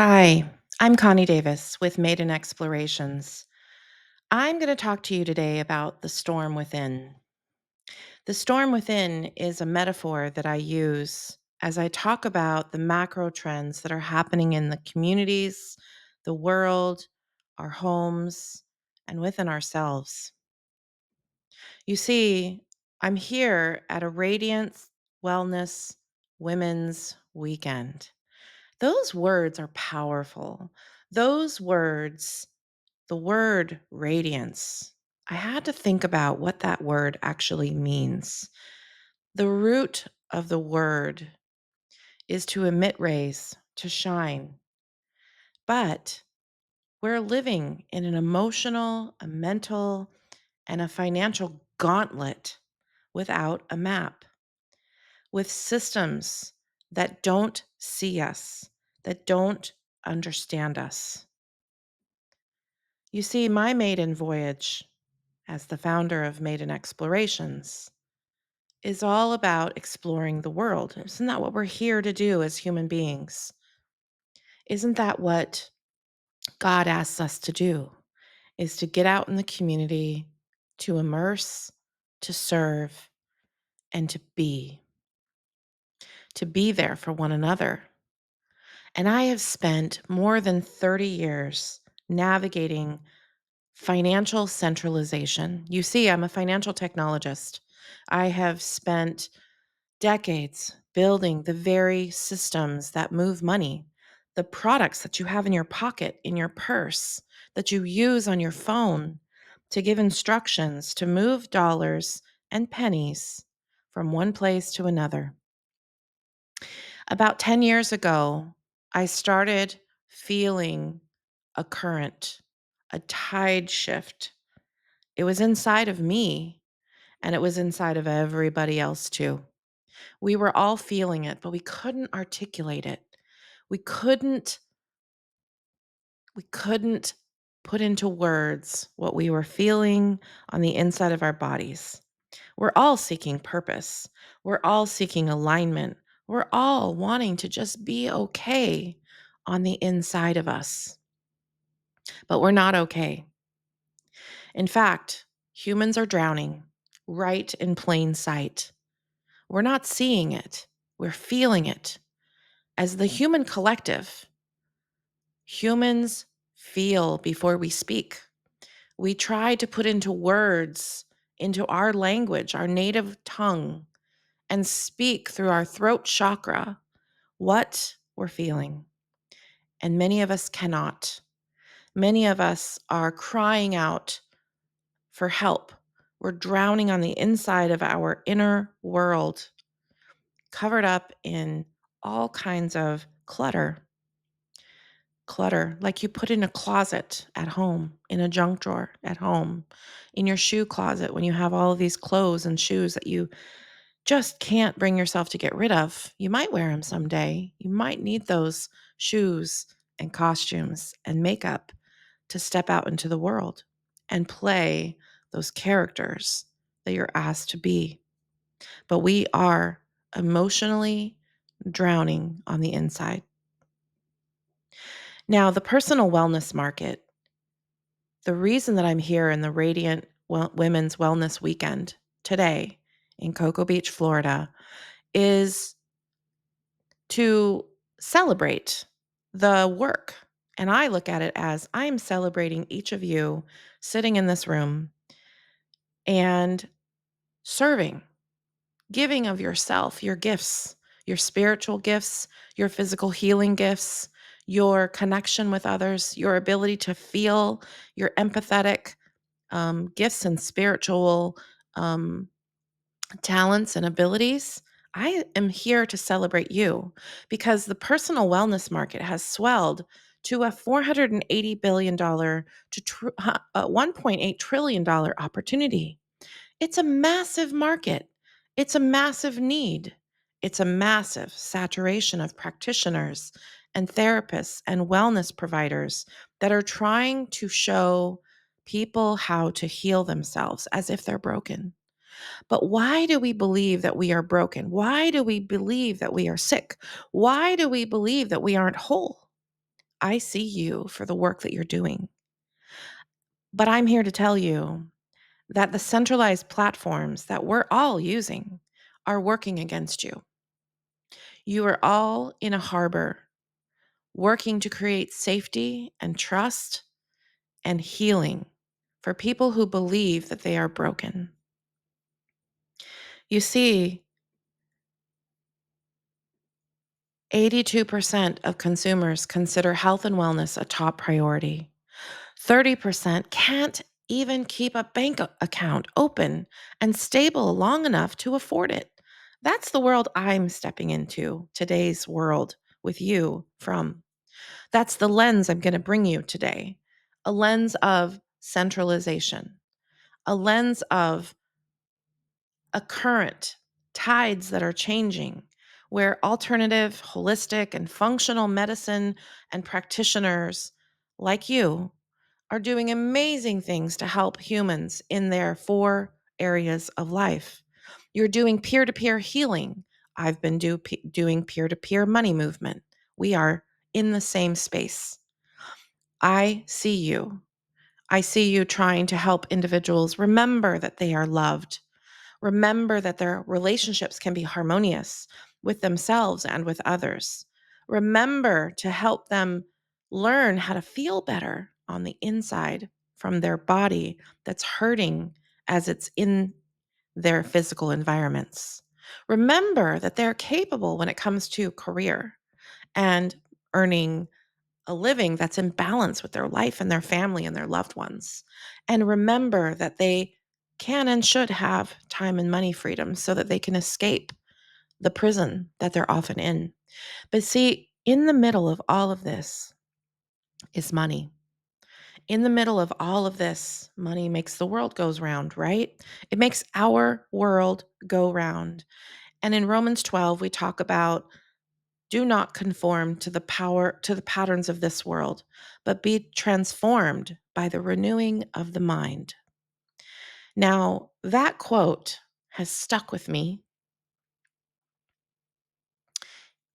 Hi, I'm Connie Davis with Maiden Explorations. I'm going to talk to you today about the storm within. The storm within is a metaphor that I use as I talk about the macro trends that are happening in the communities, the world, our homes, and within ourselves. You see, I'm here at a Radiance Wellness Women's Weekend. Those words are powerful. Those words, the word radiance, I had to think about what that word actually means. The root of the word is to emit rays, to shine. But we're living in an emotional, a mental, and a financial gauntlet without a map, with systems that don't see us, that don't understand us. You see, my maiden voyage as the founder of Maiden Explorations is all about exploring the world. Isn't that what we're here to do as human beings? Isn't that what God asks us to do? Is to get out in the community, to immerse, to serve, and to be there for one another. And I have spent more than 30 years navigating financial centralization. You see, I'm a financial technologist. I have spent decades building the very systems that move money, the products that you have in your pocket, in your purse, that you use on your phone to give instructions to move dollars and pennies from one place to another. About 10 years ago, I started feeling a current, a tide shift. It was inside of me and it was inside of everybody else too. We were all feeling it, but we couldn't articulate it. We couldn't we couldn't put into words what we were feeling on the inside of our bodies. We're all seeking purpose. We're all seeking alignment. We're all wanting to just be okay on the inside of us. But we're not okay. In fact, humans are drowning right in plain sight. We're not seeing it, we're feeling it. As the human collective, humans feel before we speak. We try to put into words, into our language, our native tongue, and speak through our throat chakra what we're feeling. And many of us cannot. Many of us are crying out for help. We're drowning on the inside of our inner world, covered up in all kinds of clutter. Clutter, like you put in a closet at home, in a junk drawer at home, in your shoe closet when you have all of these clothes and shoes that you just can't bring yourself to get rid of. You might wear them someday. You might need those shoes and costumes and makeup to step out into the world and play those characters that you're asked to be. But we are emotionally drowning on the inside. Now, the personal wellness market, the reason that I'm here in the Radiant Women's Wellness Weekend today in Cocoa Beach, Florida, is to celebrate the work. And I look at it as I am celebrating each of you sitting in this room and serving, giving of yourself, your gifts, your spiritual gifts, your physical healing gifts, your connection with others, your ability to feel, your empathetic gifts and spiritual um, talents and abilities. I am here to celebrate you because the personal wellness market has swelled to a $480 billion to $1.8 trillion opportunity. It's a massive market. It's a massive need. It's a massive saturation of practitioners and therapists and wellness providers that are trying to show people how to heal themselves as if they're broken. But why do we believe that we are broken? Why do we believe that we are sick? Why do we believe that we aren't whole? I see you for the work that you're doing. But I'm here to tell you that the centralized platforms that we're all using are working against you. You are all in a harbor working to create safety and trust and healing for people who believe that they are broken. You see, 82% of consumers consider health and wellness a top priority. 30% can't even keep a account open and stable long enough to afford it. That's the world I'm stepping into, today's world, with you from. That's the lens I'm going to bring you today, a lens of centralization, a lens of a current, tides that are changing, where alternative, holistic, and functional medicine and practitioners like you are doing amazing things to help humans in their 4 areas of life. You're doing peer to peer healing. I've been doing peer to peer money movement. We are in the same space. I see you. I see you trying to help individuals remember that they are loved. Remember that their relationships can be harmonious with themselves and with others. Remember to help them learn how to feel better on the inside from their body that's hurting as it's in their physical environments. Remember that they're capable when it comes to career and earning a living that's in balance with their life and their family and their loved ones. And remember that they can and should have time and money freedom so that they can escape the prison that they're often in. But see, in the middle of all of this is money. In the middle of all of this, money makes the world goes round, right? It makes our world go round. And in Romans 12, we talk about do not conform to the patterns of this world, but be transformed by the renewing of the mind. Now, that quote has stuck with me,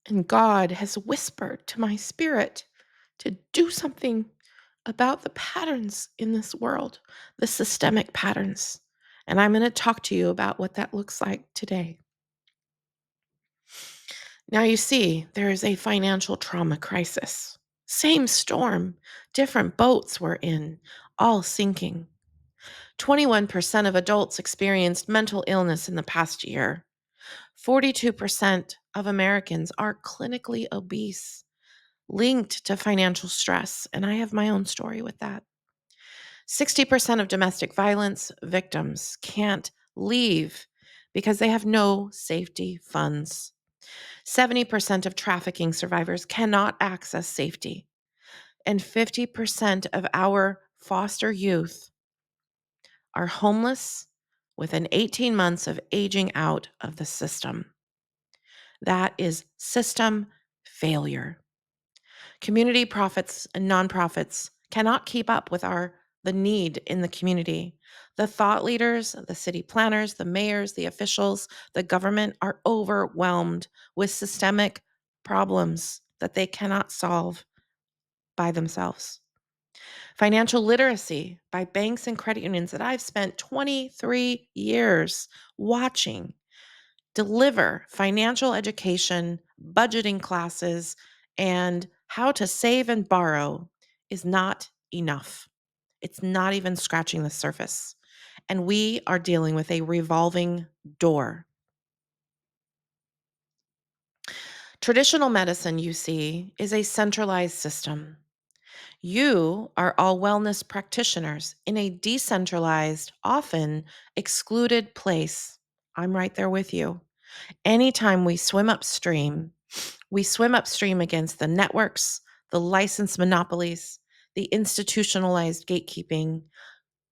and God has whispered to my spirit to do something about the patterns in this world, the systemic patterns. And I'm going to talk to you about what that looks like today. Now, you see, there is a financial trauma crisis. Same storm, different boats we're in, all sinking. 21% of adults experienced mental illness in the past year. 42% of Americans are clinically obese, linked to financial stress, and I have my own story with that. 60% of domestic violence victims can't leave because they have no safety funds. 70% of trafficking survivors cannot access safety. And 50% of our foster youth are homeless within 18 months of aging out of the system. That is system failure. Community profits and nonprofits cannot keep up with the need in the community. The thought leaders, the city planners, the mayors, the officials, the government are overwhelmed with systemic problems that they cannot solve by themselves. Financial literacy by banks and credit unions that I've spent 23 years watching deliver financial education, budgeting classes, and how to save and borrow is not enough. It's not even scratching the surface. And we are dealing with a revolving door. Traditional medicine, you see, is a centralized system. You are all wellness practitioners in a decentralized, often excluded place. I'm right there with you. Anytime we swim upstream against the networks, the license monopolies, the institutionalized gatekeeping,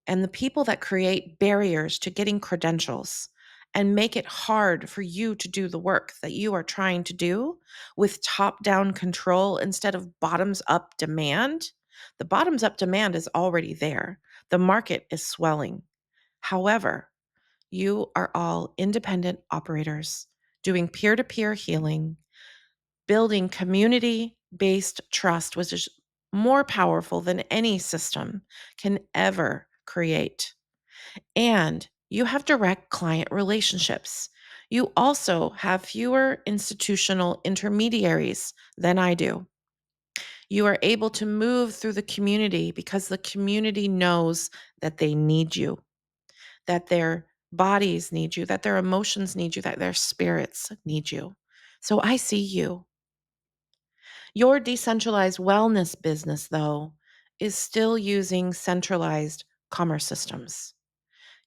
and the people that create barriers to getting credentials and make it hard for you to do the work that you are trying to do with top down control instead of bottoms up demand. The bottoms up demand is already there, the market is swelling. However, you are all independent operators doing peer to peer healing, building community based trust, more powerful than any system can ever create. And you have direct client relationships. You also have fewer institutional intermediaries than I do. You are able to move through the community because the community knows that they need you, that their bodies need you, that their emotions need you, that their spirits need you. So I see you. Your decentralized wellness business, though, is still using centralized commerce systems.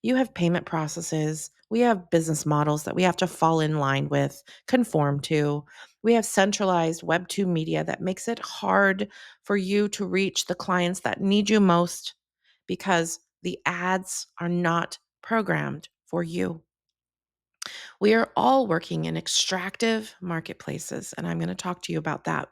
You have payment processes. We have business models that we have to fall in line with, conform to. We have centralized Web2 media that makes it hard for you to reach the clients that need you most because the ads are not programmed for you. We are all working in extractive marketplaces, and I'm going to talk to you about that.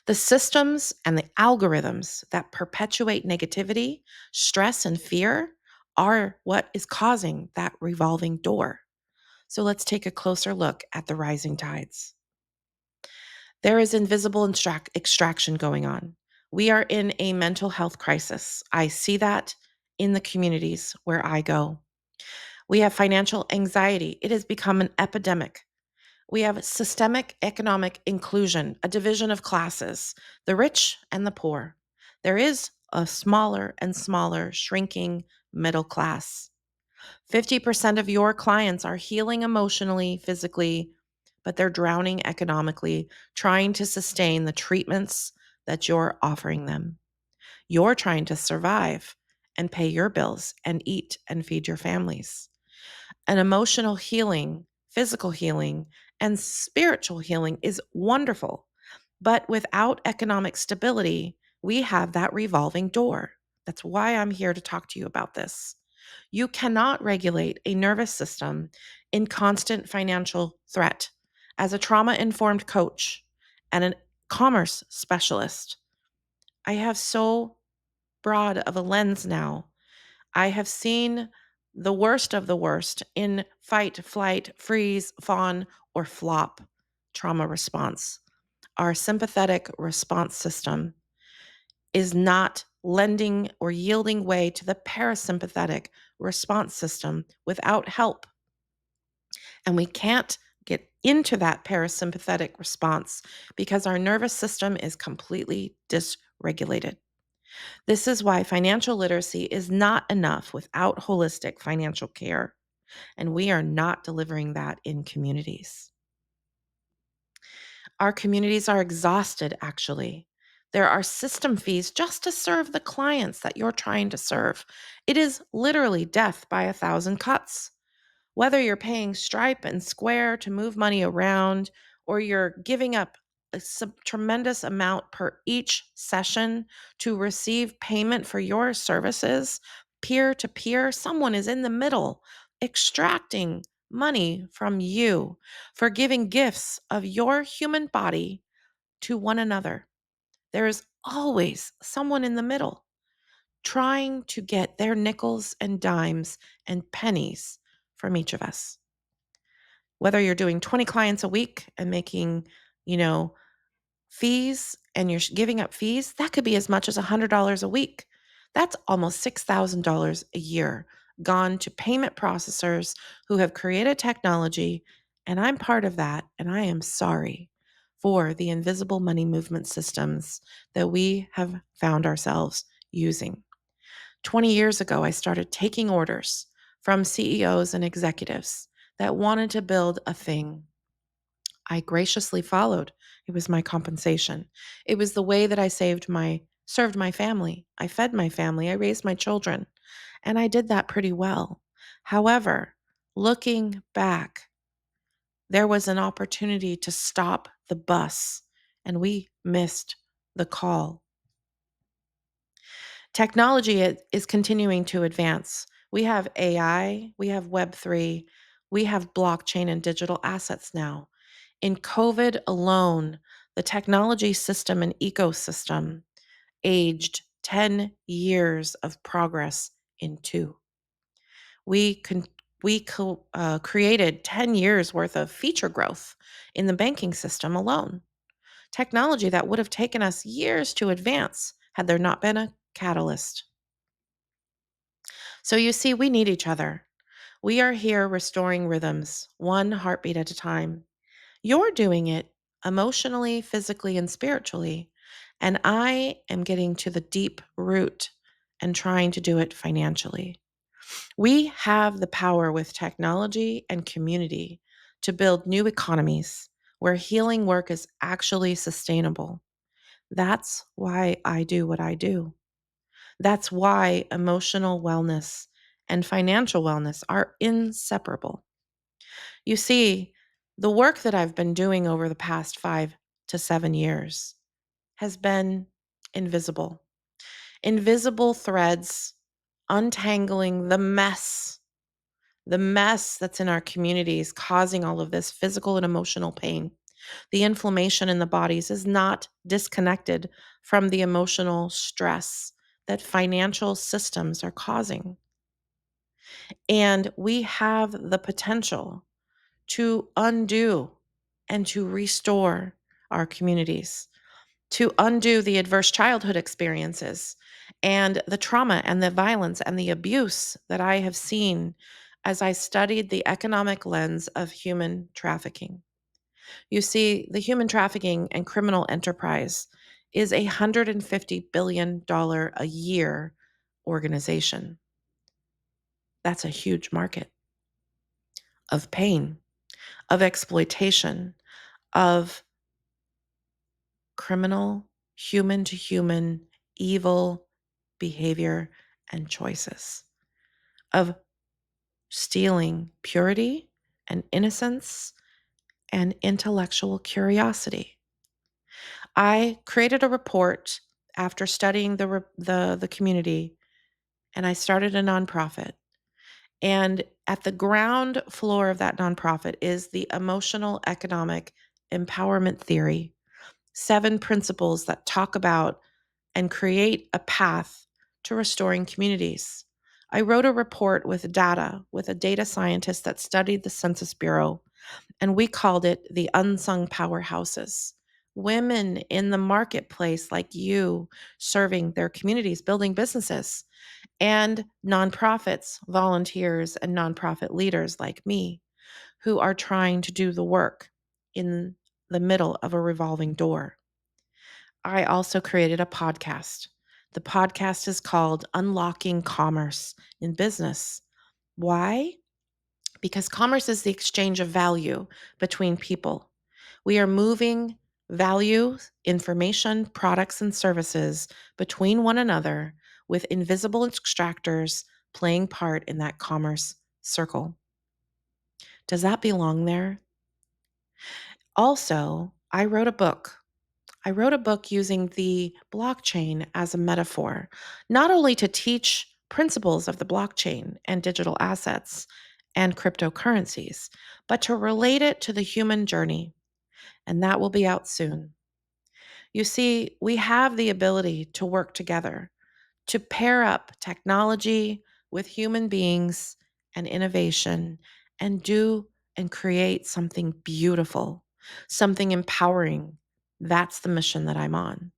The systems and the algorithms that perpetuate negativity, stress, and fear are what is causing that revolving door. So let's take a closer look at the rising tides. There is invisible extraction going on. We are in a mental health crisis. I see that in the communities where I go. We have financial anxiety. It has become an epidemic. We have systemic economic inclusion, a division of classes, the rich and the poor. There is a smaller and smaller shrinking middle class. 50% of your clients are healing emotionally, physically, but they're drowning economically, trying to sustain the treatments that you're offering them. You're trying to survive and pay your bills and eat and feed your families. And emotional healing, physical healing, and spiritual healing is wonderful. But without economic stability, we have that revolving door. That's why I'm here to talk to you about this. You cannot regulate a nervous system in constant financial threat. As a trauma informed coach and a commerce specialist, I have so broad of a lens now. I have seen the worst of the worst in fight, flight, freeze, fawn, or flop trauma response. Our sympathetic response system is not lending or yielding way to the parasympathetic response system without help. And we can't get into that parasympathetic response because our nervous system is completely dysregulated. This is why financial literacy is not enough without holistic financial care, and we are not delivering that in communities. Our communities are exhausted, actually. There are system fees just to serve the clients that you're trying to serve. It is literally death by a thousand cuts. Whether you're paying Stripe and Square to move money around, or you're giving up a tremendous amount per each session to receive payment for your services, peer to peer, someone is in the middle extracting money from you for giving gifts of your human body to one another. There is always someone in the middle trying to get their nickels and dimes and pennies from each of us. Whether you're doing 20 clients a week and making, you know, fees and you're giving up fees, that could be as much as $100 a week. That's almost $6,000 a year gone to payment processors who have created technology. And I'm part of that. And I am sorry for the invisible money movement systems that we have found ourselves using. 20 years ago, I started taking orders from CEOs and executives that wanted to build a thing. I graciously followed. It was my compensation. It was the way that I served my family. I fed my family. I raised my children. And I did that pretty well. However, looking back, there was an opportunity to stop the bus, and we missed the call. Technology is continuing to advance. We have AI, we have Web3, we have blockchain and digital assets now. In COVID alone, the technology system and ecosystem aged 10 years of progress in two. We con- we created 10 years worth of feature growth in the banking system alone. technology that would have taken us years to advance had there not been a catalyst. So you see, we need each other. We are here restoring rhythms, one heartbeat at a time. You're doing it emotionally, physically, and spiritually. And I am getting to the deep root and trying to do it financially. We have the power with technology and community to build new economies where healing work is actually sustainable. That's why I do what I do. That's why emotional wellness and financial wellness are inseparable. You see, the work that I've been doing over the past 5 to 7 years has been invisible. Invisible threads untangling the mess that's in our communities causing all of this physical and emotional pain. The inflammation in the bodies is not disconnected from the emotional stress that financial systems are causing. And we have the potential to undo and to restore our communities, to undo the adverse childhood experiences and the trauma and the violence and the abuse that I have seen as I studied the economic lens of human trafficking. You see, the human trafficking and criminal enterprise is a $150 billion a year organization. That's a huge market of pain, of exploitation, of criminal, human to human, evil behavior and choices, of stealing purity and innocence and intellectual curiosity. I created a report after studying the community, and I started a nonprofit. And at the ground floor of that nonprofit is the emotional economic empowerment theory, 7 principles that talk about and create a path to restoring communities. I wrote a report with data with a data scientist that studied the Census Bureau, and we called it the unsung powerhouses. Women in the marketplace like you serving their communities, building businesses, and nonprofits, volunteers, and nonprofit leaders like me who are trying to do the work in the middle of a revolving door. I also created a podcast. The podcast is called Unlocking Commerce in Business. Why? Because commerce is the exchange of value between people. We are moving value, information, products, and services between one another with invisible extractors playing part in that commerce circle. Does that belong there? Also, I wrote a book using the blockchain as a metaphor, not only to teach principles of the blockchain and digital assets and cryptocurrencies, but to relate it to the human journey. And that will be out soon. You see, we have the ability to work together, to pair up technology with human beings and innovation and do and create something beautiful, something empowering. That's the mission that I'm on.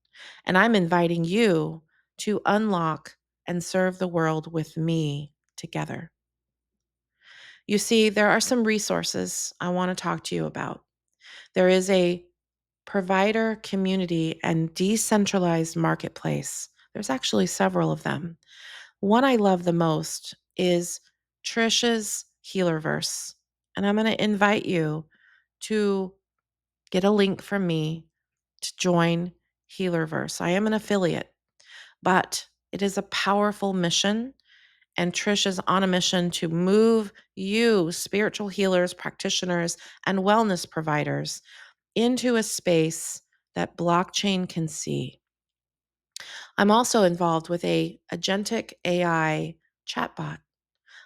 And I'm inviting you to unlock and serve the world with me together. You see, there are some resources I want to talk to you about. There is a provider community and decentralized marketplace. There's actually several of them. One I love the most is Trisha's Healerverse. And I'm going to invite you to get a link from me to join Healerverse. I am an affiliate, but it is a powerful mission. And Trish is on a mission to move you, spiritual healers, practitioners, and wellness providers, into a space that blockchain can see. I'm also involved with a agentic AI chatbot,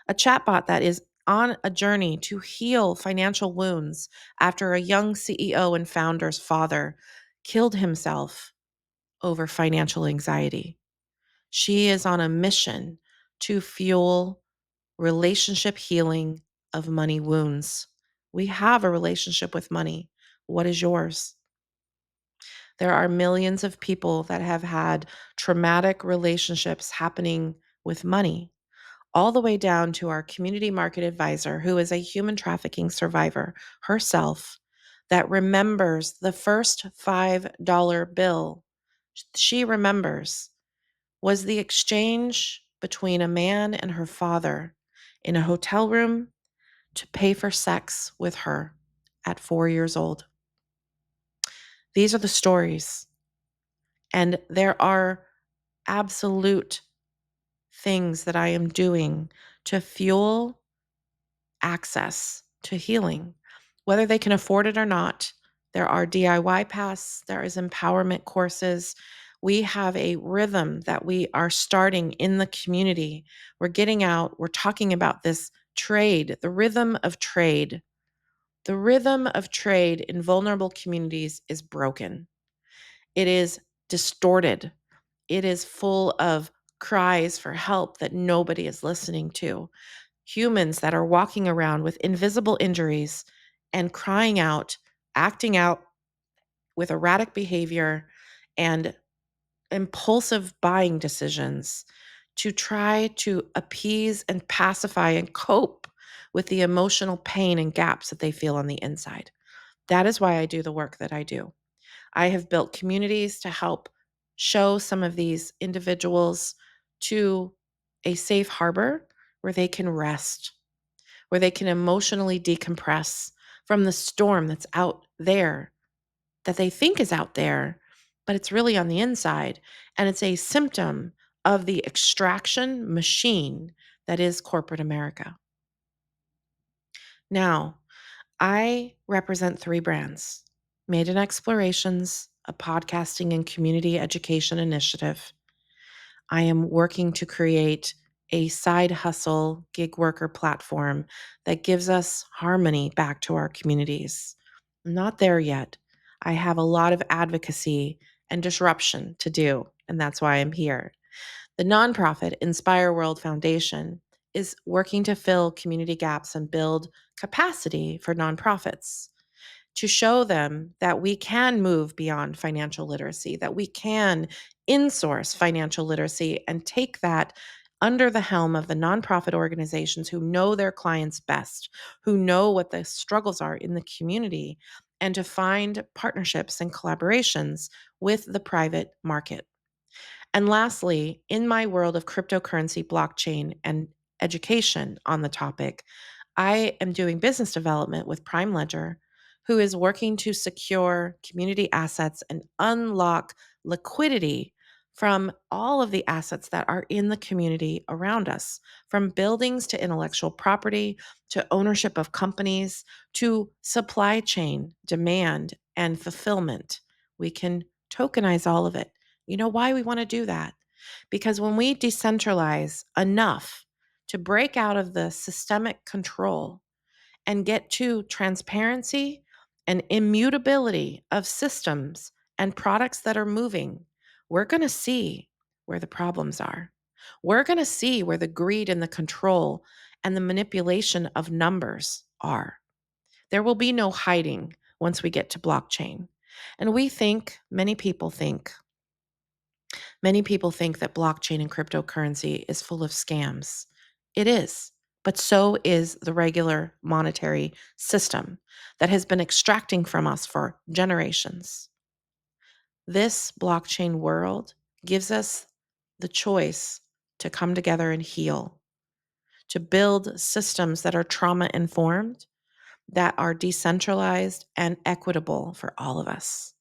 a chatbot that is on a journey to heal financial wounds after a young CEO and founder's father killed himself over financial anxiety. She is on a mission to fuel relationship healing of money wounds. We have a relationship with money. What is yours? There are millions of people that have had traumatic relationships happening with money, all the way down to our community market advisor, who is a human trafficking survivor herself, that remembers the first $5 bill she remembers was the exchange between a man and her father in a hotel room to pay for sex with her at 4 years old. These are the stories. And there are absolute things that I am doing to fuel access to healing, whether they can afford it or not. There are DIY paths, there is empowerment courses. We have a rhythm that we are starting in the community. We're getting out, we're talking about this trade, the rhythm of trade. The rhythm of trade in vulnerable communities is broken. It is distorted. It is full of cries for help that nobody is listening to. Humans that are walking around with invisible injuries and crying out, acting out with erratic behavior and impulsive buying decisions to try to appease and pacify and cope with the emotional pain and gaps that they feel on the inside. That is why I do the work that I do. I have built communities to help show some of these individuals to a safe harbor where they can rest, where they can emotionally decompress from the storm that's out there that they think is out there, but it's really on the inside. And it's a symptom of the extraction machine that is corporate America. Now, I represent 3 brands: Maiden Explorations, a podcasting and community education initiative. I am working to create a side hustle gig worker platform that gives us harmony back to our communities. I'm not there yet. I have a lot of advocacy and disruption to do, and that's why I'm here. The nonprofit Inspire World Foundation is working to fill community gaps and build capacity for nonprofits, to show them that we can move beyond financial literacy, that we can insource financial literacy and take that under the helm of the nonprofit organizations who know their clients best, who know what the struggles are in the community, and to find partnerships and collaborations with the private market. And lastly, in my world of cryptocurrency, blockchain, and education on the topic, I am doing business development with Prime Ledger, who is working to secure community assets and unlock liquidity from all of the assets that are in the community around us, from buildings to intellectual property to ownership of companies to supply chain demand and fulfillment. We can tokenize all of it. You know why we want to do that? Because when we decentralize enough to break out of the systemic control and get to transparency and immutability of systems and products that are moving, we're going to see where the problems are. We're going to see where the greed and the control and the manipulation of numbers are. There will be no hiding once we get to blockchain. And many people think that blockchain and cryptocurrency is full of scams. It is, but so is the regular monetary system that has been extracting from us for generations. This blockchain world gives us the choice to come together and heal, to build systems that are trauma informed, that are decentralized and equitable for all of us.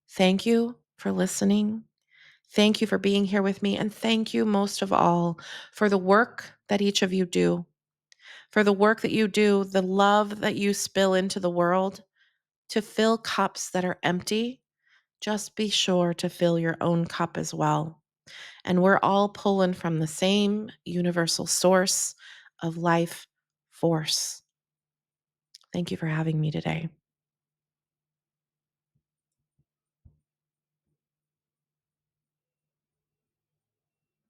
Thank you for listening. Thank you for being here with me. And thank you most of all for the work that each of you do, for the work that you do, the love that you spill into the world to fill cups that are empty. Just be sure to fill your own cup as well. And we're all pulling from the same universal source of life force. Thank you for having me today.